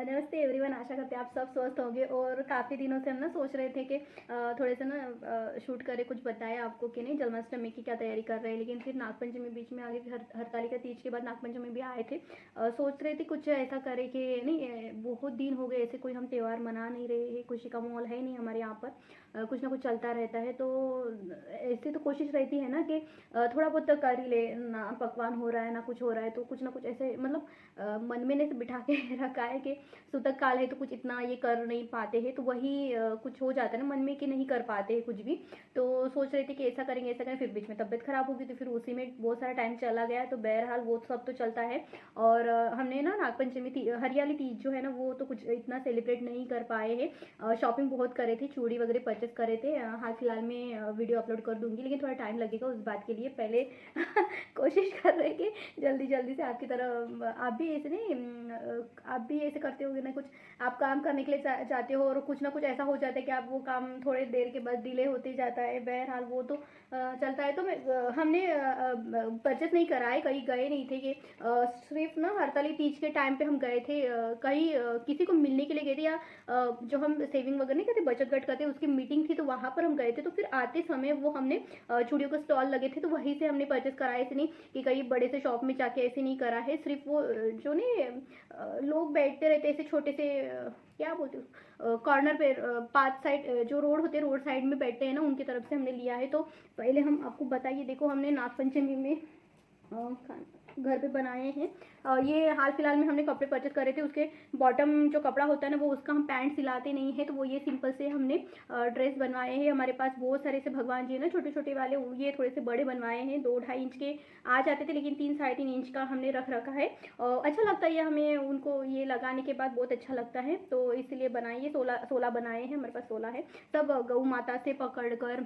नमस्ते एवरीवन। आशा करते हैं आप सब स्वस्थ होंगे। और काफ़ी दिनों से हम ना सोच रहे थे कि थोड़े से ना शूट करें, कुछ बताएं आपको कि नहीं जन्माष्टमी की क्या तैयारी कर रहे हैं। लेकिन फिर नागपंचमी बीच में आ गई, हरतालिका तीज के बाद नागपंचमी भी आए थे। सोच रहे थे कुछ ऐसा करें कि नहीं, बहुत दिन हो गए ऐसे कोई हम त्यौहार मना नहीं रहे हैं, खुशी का माहौल है नहीं हमारे यहाँ पर। कुछ ना कुछ चलता रहता है, तो ऐसी तो कोशिश रहती है ना कि थोड़ा बहुत तो कर ही ले। ना पकवान हो रहा है ना कुछ हो रहा है, तो कुछ ना कुछ ऐसे मतलब मन में ने बिठा के रखा है कि सूतक काल है तो कुछ इतना ये कर नहीं पाते हैं, तो वही कुछ हो जाता है ना मन में कि नहीं कर पाते हैं कुछ भी। तो सोच रहे थे कि ऐसा करेंगे ऐसा करें, फिर बीच में तबीयत खराब होगी तो फिर उसी में बहुत सारा टाइम चला गया। तो बहरहाल वो सब तो चलता है। और हमने ना नागपंचमी हरियाली तीज जो है ना वो तो कुछ इतना सेलिब्रेट नहीं कर पाए हैं। शॉपिंग बहुत करे थे, चूड़ी वगैरह परचेस करे थे। हाल फिलहाल में वीडियो अपलोड कर दूंगी, लेकिन थोड़ा टाइम लगेगा उस बात के लिए। पहले कोशिश कर रहे कि जल्दी जल्दी से आपकी तरह आप भी ऐसे नहीं, आप भी ऐसे करते होगे ना, कुछ आप काम करने के लिए चाहते हो और कुछ ना कुछ ऐसा हो जाता है कि आप वो काम थोड़े देर के बाद डिले होते जाता है। बहरहाल वो तो चलता है। तो हमने परचेस नहीं करा है, कहीं गए नहीं थे। कि सिर्फ ना हरताली तीज के टाइम पे हम गए थे, कहीं किसी को मिलने के लिए गए थे, या जो हम सेविंग वगैरह नहीं करते बचत गट करते उसकी मीटिंग थी, तो वहाँ पर हम गए थे। तो फिर आते समय वो हमने चूड़ियों के स्टॉल लगे थे तो वहीं से हमने परचेस करा है। ऐसे नहीं कि कहीं बड़े से शॉप में जाके ऐसे नहीं करा है। सिर्फ वो जो नहीं लोग बैठते रहते ऐसे छोटे से क्या बोलते हैं कॉर्नर पे, पाथ साइड जो रोड होते हैं रोड साइड में बैठते हैं ना, उनकी तरफ से हमने लिया है। तो पहले हम आपको बताइए, देखो हमने नागपंचमी में घर पे बनाए हैं। ये हाल फिलहाल में हमने कपड़े परचेस करे थे, उसके बॉटम जो कपड़ा होता है ना वो उसका हम पैंट सिलाते नहीं है, तो वो ये सिंपल से हमने ड्रेस बनवाए हैं। हमारे पास बहुत सारे से भगवान जी है ना छोटे छोटे वाले, ये थोड़े से बड़े बनवाए हैं। 2-2.5 इंच के आ जाते थे, लेकिन 3-3.5 इंच का हमने रख रखा है। अच्छा लगता है ये हमें, उनको ये लगाने के बाद बहुत अच्छा लगता है, तो इसलिए बनाइए। 16 बनाए हैं, हमारे पास 16 है। सब गौ माता से पकड़ कर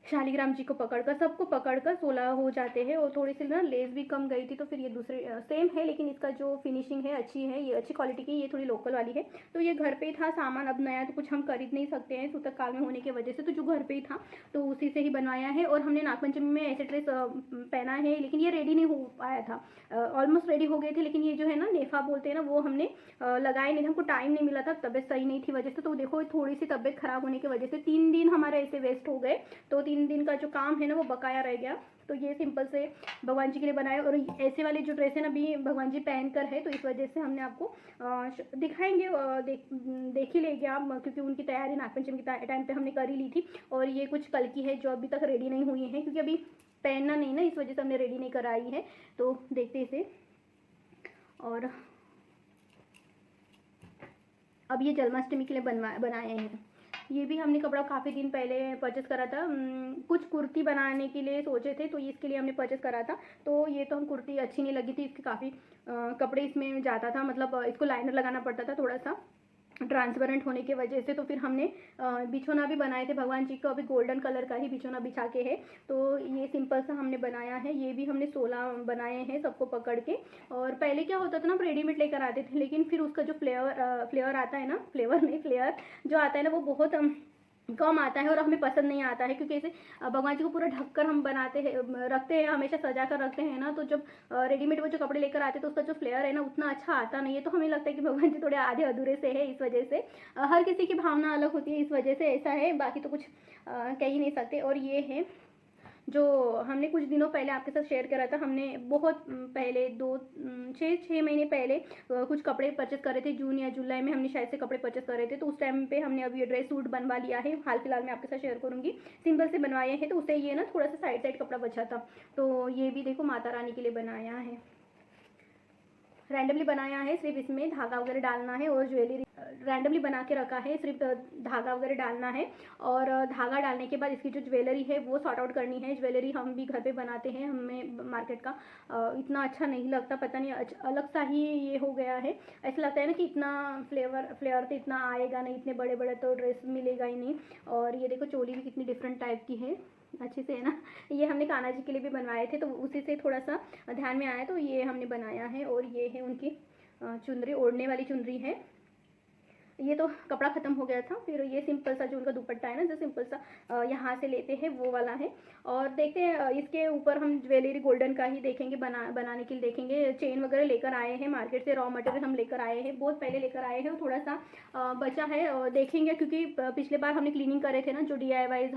शालिग्राम जी को पकड़कर सबको पकड़कर 16 हो जाते हैं। और थोड़ी सी ना लेस भी कम गई थी, तो फिर ये दूसरे सेम है, लेकिन इसका जो फिनिशिंग है अच्छी है, ये अच्छी क्वालिटी की, ये थोड़ी लोकल वाली है। तो ये घर पे ही था सामान, अब नया तो कुछ हम खरीद नहीं सकते हैं सूतक काल में होने की वजह से, तो जो घर पे ही था तो उसी से ही बनवाया है। और हमने नागपंचमी में ऐसे ड्रेस पहना है, लेकिन ये रेडी नहीं हो पाया था। ऑलमोस्ट रेडी हो गए थे, लेकिन ये जो है ना नेफा बोलते हैं ना, वो हमने लगाए नहीं, हमको टाइम नहीं मिला था, तबियत सही नहीं थी वजह से। तो देखो थोड़ी सी तबियत खराब होने की वजह से 3 दिन हमारे ऐसे वेस्ट हो गए। तो 3 दिन का जो काम है ना वो बकाया रह गया। तो ये सिंपल से भगवान जी के लिए बनाए। और ऐसे वाले जो ड्रेस है ना अभी भगवान जी पहन कर है, तो इस वजह से हमने आपको दिखाएंगे। देख ही लेंगे आप, क्योंकि उनकी तैयारी नागपंचमी के टाइम पे हमने कर ही ली थी। और ये कुछ कल की है जो अभी तक रेडी नहीं हुई है, क्योंकि अभी पहनना नहीं ना, इस वजह से हमने रेडी नहीं कराई है। तो देखते इसे। और अब ये जन्माष्टमी के लिए बनाए हैं। ये भी हमने कपड़ा काफ़ी दिन पहले परचेस करा था। कुछ कुर्ती बनाने के लिए सोचे थे, तो इसके लिए हमने परचेस करा था। तो ये तो हम कुर्ती अच्छी नहीं लगी थी, इसके काफ़ी कपड़े इसमें जाता था, मतलब इसको लाइनर लगाना पड़ता था थोड़ा सा ट्रांसपेरेंट होने की वजह से। तो फिर हमने बिछोना भी बनाए थे भगवान जी को, अभी गोल्डन कलर का ही बिछोना बिछा के है। तो ये सिंपल सा हमने बनाया है। ये भी हमने 16 बनाए हैं सबको पकड़ के। और पहले क्या होता था ना, हम रेडीमेड लेकर आते थे, लेकिन फिर उसका जो फ्लेवर आता है ना, फ्लेवर नहीं फ्लेयर जो आता है ना, वो बहुत कम आता है और हमें पसंद नहीं आता है। क्योंकि ऐसे भगवान जी को पूरा ढककर हम बनाते हैं, रखते हैं, हमेशा सजा कर रखते हैं ना, तो जब रेडीमेड वो जो कपड़े लेकर आते हैं तो उसका जो फ्लेयर है ना उतना अच्छा आता नहीं है। तो हमें लगता है कि भगवान जी थोड़े आधे अधूरे से है, इस वजह से। हर किसी की भावना अलग होती है, इस वजह से ऐसा है, बाकी तो कुछ कह ही नहीं सकते। और ये है जो हमने कुछ दिनों पहले आपके साथ शेयर करा था। हमने बहुत पहले 6 महीने पहले कुछ कपड़े परचेस करे थे, जून या जुलाई में हमने शायद से कपड़े परचेस करे थे। तो उस टाइम पे हमने अभी ये ड्रेस सूट बनवा लिया है, हाल फिलहाल में आपके साथ शेयर करूंगी। सिंपल से बनवाए हैं, तो उससे ये ना थोड़ा सा साइड कपड़ा बचा था। तो ये भी देखो माता रानी के लिए बनाया है, रैंडमली बनाया है, सिर्फ इसमें धागा वगैरह डालना है। और ज्वेलरी रैंडमली बना के रखा है, सिर्फ धागा वगैरह डालना है। और धागा डालने के बाद इसकी जो ज्वेलरी है वो सॉर्ट आउट करनी है। ज्वेलरी हम भी घर पे बनाते हैं, हमें मार्केट का इतना अच्छा नहीं लगता, पता नहीं अलग सा ही ये हो गया है। ऐसा लगता है ना कि इतना फ्लेवर तो इतना आएगा नहीं, इतने बड़े बड़े तो ड्रेस मिलेगा ही नहीं। और ये देखो चोली भी कितनी डिफरेंट टाइप की है, अच्छे से है ना। ये हमने कान्हा जी के लिए भी बनवाए थे, तो उसी से थोड़ा सा ध्यान में आया, तो ये हमने बनाया है। और ये है उनकी चुनरी, ओढ़ने वाली चुनरी है। ये तो कपड़ा ख़त्म हो गया था। फिर ये सिंपल सा जो उनका दुपट्टा है ना, जो सिंपल सा यहाँ से लेते हैं वो वाला है। और देखते हैं इसके ऊपर हम ज्वेलरी गोल्डन का ही देखेंगे, बनाने के लिए देखेंगे। चेन वगैरह लेकर आए हैं मार्केट से, रॉ मटेरियल हम लेकर आए हैं, बहुत पहले लेकर आए हैं, थोड़ा सा बचा है और देखेंगे। क्योंकि पिछले बार हमने क्लीनिंग करे थे ना, जो DIYs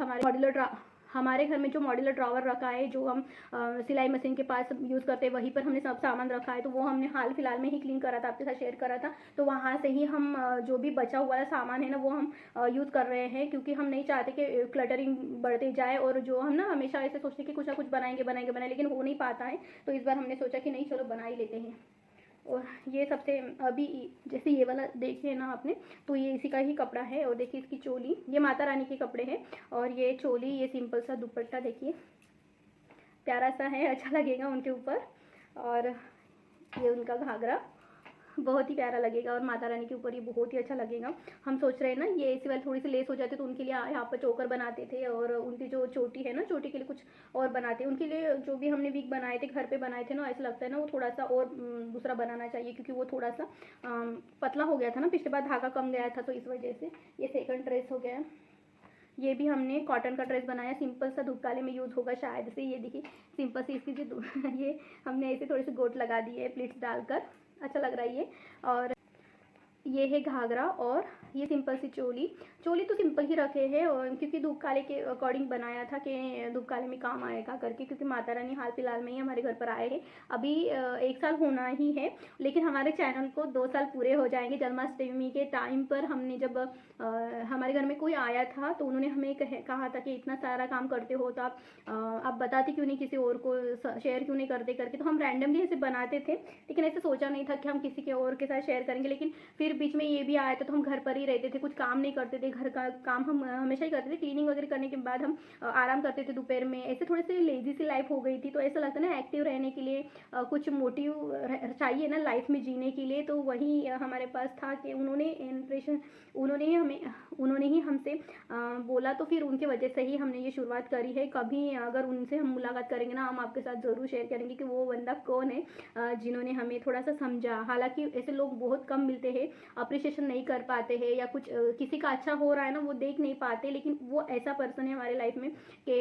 हमारे घर में जो मॉड्यूलर ड्रॉवर रखा है, जो हम सिलाई मशीन के पास यूज़ करते हैं, वहीं पर हमने सब सामान रखा है। तो वो हमने हाल फिलहाल में ही क्लीन करा था, आपके साथ शेयर करा था। तो वहाँ से ही हम जो भी बचा हुआ सामान है ना, वो हम यूज़ कर रहे हैं। क्योंकि हम नहीं चाहते कि क्लटरिंग बढ़ते जाए, और जो हम ना हमेशा ऐसे सोचते कि कुछ ना कुछ बनाएंगे, लेकिन हो नहीं पाता है। तो इस बार हमने सोचा कि नहीं, चलो बना ही लेते हैं। और ये सबसे अभी जैसे ये वाला देखिए ना आपने, तो ये इसी का ही कपड़ा है। और देखिए इसकी चोली, ये माता रानी के कपड़े हैं। और ये चोली, ये सिंपल सा दुपट्टा देखिए प्यारा सा है, अच्छा लगेगा उनके ऊपर। और ये उनका घाघरा बहुत ही प्यारा लगेगा, और माता रानी के ऊपर ये बहुत ही अच्छा लगेगा। हम सोच रहे हैं ना, ये इसी वाले थोड़ी सी लेस हो जाते तो उनके लिए यहाँ पर चोकर बनाते थे, और उनकी जो चोटी है ना, चोटी के लिए कुछ और बनाते हैं। उनके लिए जो भी हमने विग बनाए थे, घर पे बनाए थे ना, ऐसा लगता है ना वो थोड़ा सा और दूसरा बनाना चाहिए, क्योंकि वो थोड़ा सा पतला हो गया था ना, पिछले बार धागा कम गया था, तो इस वजह से ये सेकंड ड्रेस हो गया। ये भी हमने कॉटन का ड्रेस बनाया, सिंपल सा, धूपकाले में यूज़ होगा शायद से। ये देखिए सिंपल सी इसकी जो ये हमने ऐसे थोड़े से गोट लगा दिए है प्लीट्स डालकर, अच्छा लग रहा है ये। और ये है घाघरा, और ये सिंपल सी चोली तो सिंपल ही रखे हैं, और क्योंकि धूप काले के अकॉर्डिंग बनाया था कि धूप काले में काम आएगा करके। क्योंकि माता रानी हाल फिलहाल में ही हमारे घर पर आए हैं, अभी 1 साल होना ही है, लेकिन हमारे चैनल को 2 साल पूरे हो जाएंगे। जन्माष्टमी के टाइम पर हमने जब हमारे घर में कोई आया था, तो उन्होंने हमें कहा था कि इतना सारा काम करते हो तो आप बताते क्यों नहीं, किसी और को शेयर क्यों नहीं करते करके। तो हम रैंडमली ऐसे बनाते थे, लेकिन ऐसे सोचा नहीं था कि हम किसी के और के साथ शेयर करेंगे। लेकिन फिर बीच में ये भी आया था, तो हम घर पर ही रहते थे, कुछ काम नहीं करते थे। घर का काम हम हमेशा ही करते थे, क्लीनिंग वगैरह करने के बाद हम आराम करते थे दोपहर में। ऐसे थोड़े से लेजी सी लाइफ हो गई थी, तो ऐसा लगता है ना, एक्टिव रहने के लिए कुछ मोटिव चाहिए ना लाइफ में जीने के लिए। तो वही हमारे पास था कि उन्होंने ही हमसे बोला, तो फिर उनके वजह से ही हमने ये शुरुआत करी है। कभी अगर उनसे हम मुलाकात करेंगे ना, हम आपके साथ ज़रूर शेयर करेंगे कि वो बंदा कौन है जिन्होंने हमें थोड़ा सा समझा। हालांकि ऐसे लोग बहुत कम मिलते हैं, अप्रिशिएशन नहीं कर पाते हैं, या कुछ किसी का अच्छा हो रहा है ना वो देख नहीं पाते, लेकिन वो ऐसा पर्सन है हमारे लाइफ में कि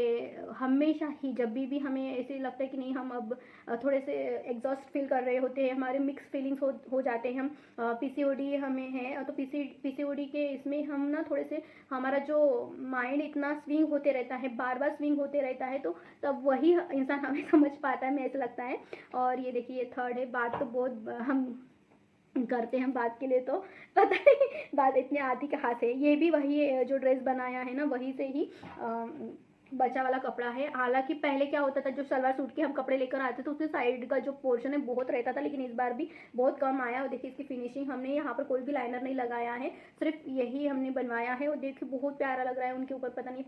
हमेशा ही जब भी हमें ऐसे लगता है कि नहीं, हम अब थोड़े से एग्जॉस्ट फील कर रहे होते हैं, हमारे मिक्स फीलिंग्स हो जाते हैं। हम PCOD हमें है, तो PCOD के इसमें हम ना थोड़े से, हमारा जो माइंड इतना स्विंग होते रहता है, बार बार स्विंग होते रहता है, तो तब वही इंसान हमें समझ पाता है, हमें ऐसा लगता है। और ये देखिए ये थर्ड है। बात तो बहुत हम करते हैं बात के लिए, तो पता नहीं बात इतनी आती कहाँ से। ये भी वही जो ड्रेस बनाया है ना, वही से ही बचा वाला कपड़ा है। हालांकि पहले क्या होता था, जो सलवार सूट के हम कपड़े लेकर आते थे, उसमें साइड का जो पोर्शन है बहुत रहता था, लेकिन इस बार भी बहुत कम आया। और देखिए इसकी फिनिशिंग, हमने यहाँ पर कोई भी लाइनर नहीं लगाया है, सिर्फ यही हमने बनवाया है। और देखिए बहुत प्यारा लग रहा है उनके ऊपर। पता नहीं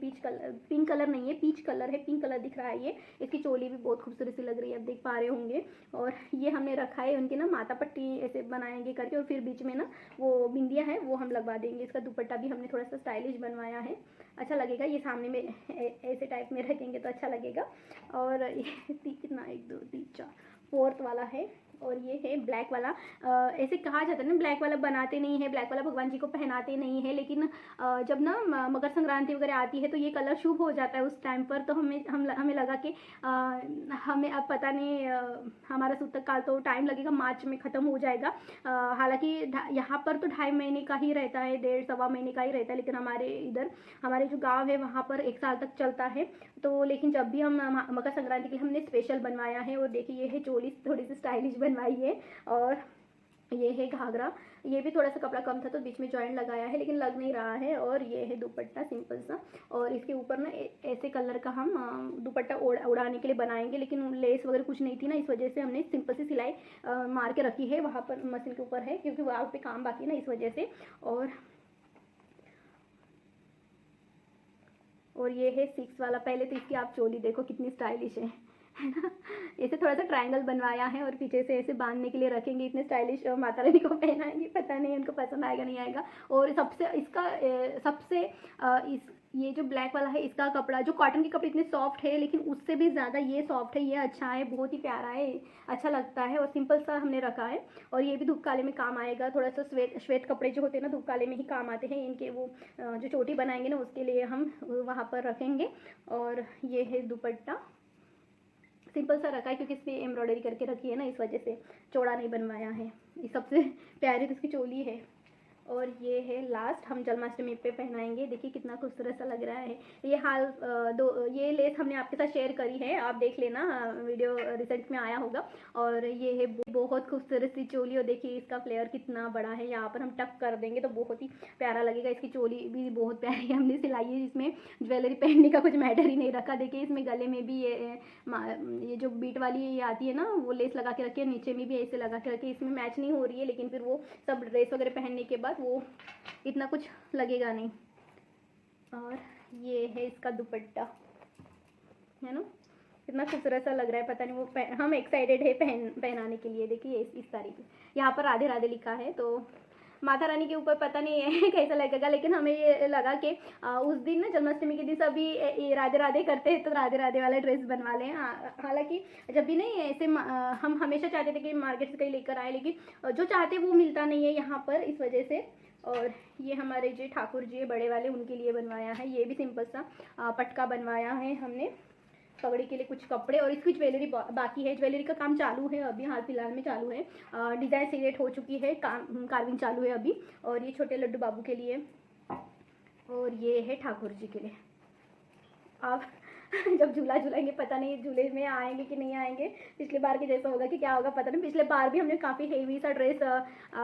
पिंक कलर नहीं है, पीच कलर है, पिंक कलर दिख रहा है ये। इसकी चोली भी बहुत खूबसूरत सी लग रही है, आप देख पा रहे होंगे। और ये हमने रखा है उनकी ना माथा पट्टी ऐसे बनाएंगे करके, और फिर बीच में ना वो बिंदिया है वो हम लगवा देंगे। इसका दुपट्टा भी हमने थोड़ा सा स्टाइलिश बनवाया है, अच्छा लगेगा। ये सामने में ऐसे टाइप में रखेंगे तो अच्छा लगेगा। और ये कितना 1 2 3 4 4th वाला है। और ये है ब्लैक वाला। ऐसे कहा जाता है ना, ब्लैक वाला बनाते नहीं है, ब्लैक वाला भगवान जी को पहनाते नहीं है, लेकिन जब ना मकर संक्रांति वगैरह आती है तो ये कलर शुभ हो जाता है उस टाइम पर। तो हमें लगा कि हमें अब पता नहीं, हमारा सूतक काल तो टाइम लगेगा, मार्च में ख़त्म हो जाएगा। हालांकि यहाँ पर तो 2.5 महीने का ही रहता है, 1.5-1.25 महीने का ही रहता है, लेकिन हमारे जो गाँव है वहाँ पर 1 साल तक चलता है। तो लेकिन जब भी हम मकर संक्रांति के लिए हमने स्पेशल बनवाया है। और देखिए ये है चोली, थोड़ी सी स्टाइलिश बनवाई है। और ये है घाघरा, ये भी थोड़ा सा कपड़ा कम था तो बीच में जॉइंट लगाया है, लेकिन लग नहीं रहा है। और ये है दुपट्टा सिंपल सा, और इसके ऊपर ना ऐसे कलर का हम दुपट्टा उड़ाने के लिए बनाएंगे, लेकिन लेस वगैरह कुछ नहीं थी ना, इस वजह से हमने सिंपल सी सिलाई मार के रखी है, वहाँ पर मशीन के ऊपर है, क्योंकि वहाँ पे काम बाकी है ना, इस वजह से। और ये है 6 वाला। पहले तो इसकी आप चोली देखो कितनी स्टाइलिश है ना। ऐसे थोड़ा सा ट्रायंगल बनवाया है, और पीछे से ऐसे बांधने के लिए रखेंगे, इतने स्टाइलिश माता रानी को पहनाएंगे, पता नहीं उनको पसंद आएगा नहीं आएगा। और सबसे ये जो ब्लैक वाला है इसका कपड़ा, जो कॉटन के कपड़े इतने सॉफ्ट है लेकिन उससे भी ज़्यादा ये सॉफ्ट है, ये अच्छा है, बहुत ही प्यारा है, अच्छा लगता है और सिंपल सा हमने रखा है। और ये भी धूप काले में काम आएगा, थोड़ा सा श्वेत श्वेत कपड़े जो होते हैं ना धूप काले में ही काम आते हैं, इनके वो जो चोटी बनाएंगे ना उसके लिए हम वहाँ पर रखेंगे। और ये है दुपट्टा, सिंपल सा रखा है क्योंकि इस पर एम्ब्रॉयडरी करके रखी है ना, इस वजह से चौड़ा नहीं बनवाया है। ये सबसे प्यारी तो इसकी चोली है। और ये है लास्ट, हम जन्माष्टमी पे पहनाएंगे, देखिए कितना खूबसूरत सा लग रहा है। ये ये लेस हमने आपके साथ शेयर करी है, आप देख लेना, वीडियो रिसेंट में आया होगा। और ये है बहुत खूबसूरत सी चोली, और देखिए इसका फ्लेयर कितना बड़ा है, यहाँ पर हम टक कर देंगे तो बहुत ही प्यारा लगेगा। इसकी चोली भी बहुत प्यारी है, हमने सिलाई है, इसमें ज्वेलरी पहनने का कुछ मैटर ही नहीं रखा। देखिए इसमें गले में भी ये जो बीट वाली ये आती है ना वो लेस लगा के रखी है, नीचे में भी ऐसे लगा के रखी है, इसमें मैच नहीं हो रही है, लेकिन फिर वो सब ड्रेस वगैरह पहनने के बाद वो इतना कुछ लगेगा नहीं। और ये है इसका दुपट्टा, है ना, कितना खूबसूरत सा लग रहा है, पता नहीं वो हम एक्साइटेड है पहनाने के लिए। देखिए इस तारीख यहाँ पर राधे राधे लिखा है, तो माता रानी के ऊपर पता नहीं है कैसा लगेगा, लेकिन हमें ये लगा कि उस दिन ना जन्माष्टमी के दिन सभी राधे राधे करते हैं तो राधे राधे वाला ड्रेस बनवा लें। हालांकि जब भी नहीं ऐसे हम हमेशा चाहते थे कि मार्केट से कहीं लेकर आए, लेकिन जो चाहते वो मिलता नहीं है यहाँ पर, इस वजह से। और ये हमारे जो ठाकुर जी है बड़े वाले, उनके लिए बनवाया है। ये भी सिंपल सा पटका बनवाया है हमने, पगड़ी के लिए कुछ कपड़े, और इसकी ज्वेलरी बाकी है। ज्वेलरी का काम चालू है अभी, हाल फिलहाल में चालू है, डिज़ाइन सिलेक्ट हो चुकी है, कार्विंग चालू है अभी। और ये छोटे लड्डू बाबू के लिए, और ये है ठाकुर जी के लिए। आप जब झूला झूलेंगे पता नहीं झूले में आएंगे कि नहीं आएंगे, पिछले बार के जैसा होगा कि क्या होगा पता नहीं। पिछले बार भी हमने काफ़ी हेवी सा ड्रेस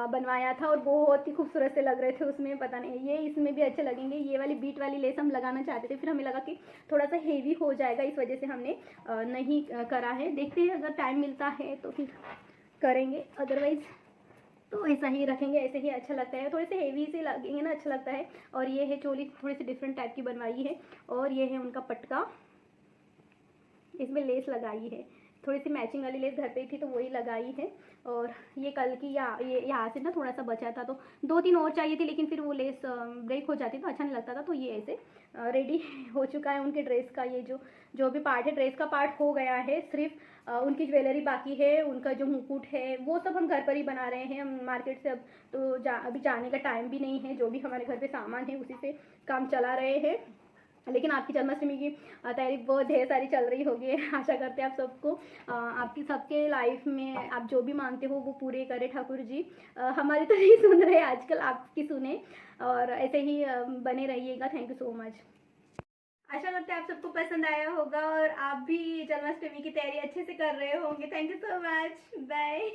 बनवाया था और बहुत ही खूबसूरत से लग रहे थे उसमें, पता नहीं ये इसमें भी अच्छे लगेंगे। ये वाली बीट वाली लेस हम लगाना चाहते थे, फिर हमें लगा कि थोड़ा सा हेवी हो जाएगा, इस वजह से हमने नहीं करा है। देखते हैं अगर टाइम मिलता है तो फिर करेंगे, अदरवाइज़ तो ऐसा ही रखेंगे, ऐसे ही अच्छा लगता है, थोड़े से हेवी से लगेंगे ना, अच्छा लगता है। और ये है चोली, थोड़ी सी डिफरेंट टाइप की बनवाई है। और ये है उनका पटका, इसमें लेस लगाई है, थोड़ी सी मैचिंग वाली लेस घर पे ही थी तो वही लगाई है। और ये कल की ये यहाँ से ना थोड़ा सा बचा था तो 2-3 और चाहिए थी, लेकिन फिर वो लेस ब्रेक हो जाती तो अच्छा नहीं लगता था, तो ये ऐसे रेडी हो चुका है उनके ड्रेस का। ये जो भी पार्ट है ड्रेस का पार्ट हो गया है, सिर्फ उनकी ज्वेलरी बाकी है, उनका जो मुकुट है वो सब हम घर पर ही बना रहे हैं। हम मार्केट से अब तो अभी जाने का टाइम भी नहीं है, जो भी हमारे घर पे सामान है उसी से काम चला रहे हैं। लेकिन आपकी जन्माष्टमी की तैयारी बहुत ढेर सारी चल रही होगी, आशा करते हैं आप सबको आपकी सबके लाइफ में आप जो भी मांगते हो वो पूरे करे ठाकुर जी। हमारी तो नहीं सुन रहे आजकल, आपकी सुने, और ऐसे ही बने रहिएगा। Thank you so much. आशा करते हैं आप सबको पसंद आया होगा और आप भी जन्माष्टमी की तैयारी अच्छे से कर रहे होंगे। Thank you so much, bye.